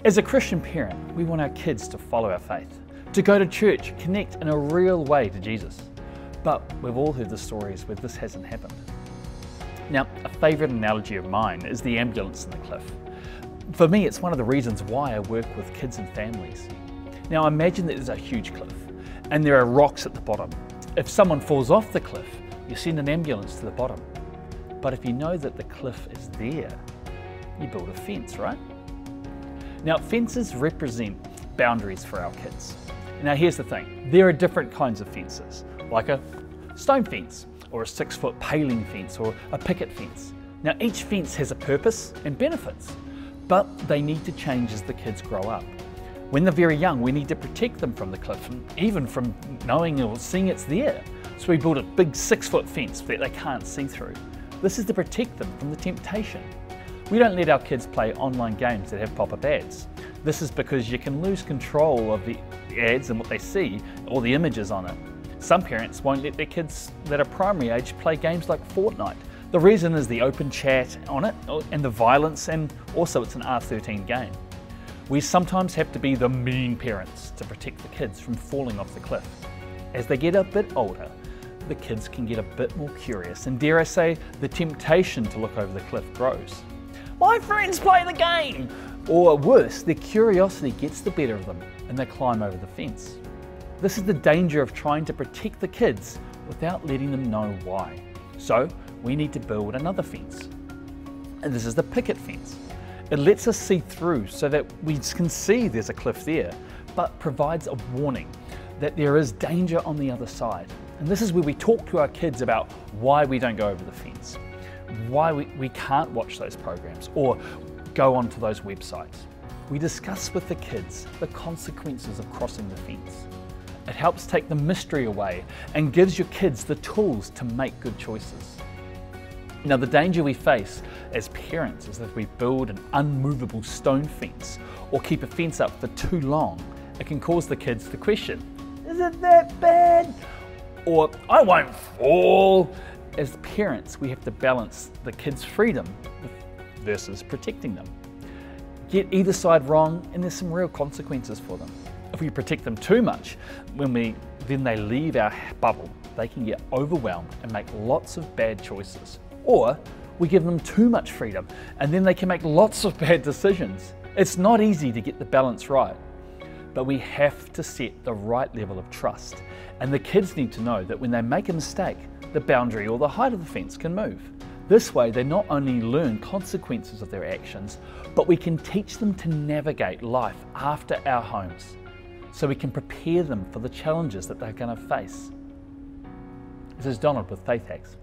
As a Christian parent, we want our kids to follow our faith, to go to church, connect in a real way to Jesus. But we've all heard the stories where this hasn't happened. Now, a favourite analogy of mine is the ambulance in the cliff. For me, it's one of the reasons why I work with kids and families. Now, imagine that there's a huge cliff and there are rocks at the bottom. If someone falls off the cliff, you send an ambulance to the bottom. But if you know that the cliff is there, you build a fence, right? Now, fences represent boundaries for our kids. Now, here's the thing. There are different kinds of fences, like a stone fence, or a 6-foot paling fence, or a picket fence. Now, each fence has a purpose and benefits, but they need to change as the kids grow up. When they're very young, we need to protect them from the cliff, and even from knowing or seeing it's there. So we build a big 6-foot fence that they can't see through. This is to protect them from the temptation. We don't let our kids play online games that have pop-up ads. This is because you can lose control of the ads and what they see, or the images on it. Some parents won't let their kids that are primary age play games like Fortnite. The reason is the open chat on it, and the violence, and also it's an R13 game. We sometimes have to be the mean parents to protect the kids from falling off the cliff. As they get a bit older, the kids can get a bit more curious, and dare I say, the temptation to look over the cliff grows. My friends play the game! Or worse, their curiosity gets the better of them and they climb over the fence. This is the danger of trying to protect the kids without letting them know why. So we need to build another fence. And this is the picket fence. It lets us see through so that we can see there's a cliff there, but provides a warning that there is danger on the other side. And this is where we talk to our kids about why we don't go over the fence, why we can't watch those programs or go onto those websites. We discuss with the kids the consequences of crossing the fence. It helps take the mystery away and gives your kids the tools to make good choices. Now, the danger we face as parents is that if we build an unmovable stone fence or keep a fence up for too long, it can cause the kids to question, is it that bad? Or, I won't fall. As parents, we have to balance the kids' freedom versus protecting them. Get either side wrong, and there's some real consequences for them. If we protect them too much, then they leave our bubble, they can get overwhelmed and make lots of bad choices. Or we give them too much freedom, and then they can make lots of bad decisions. It's not easy to get the balance right, but we have to set the right level of trust. And the kids need to know that when they make a mistake, the boundary or the height of the fence can move. This way, they not only learn consequences of their actions, but we can teach them to navigate life after our homes, so we can prepare them for the challenges that they're going to face. This is Donald with Faith Hacks.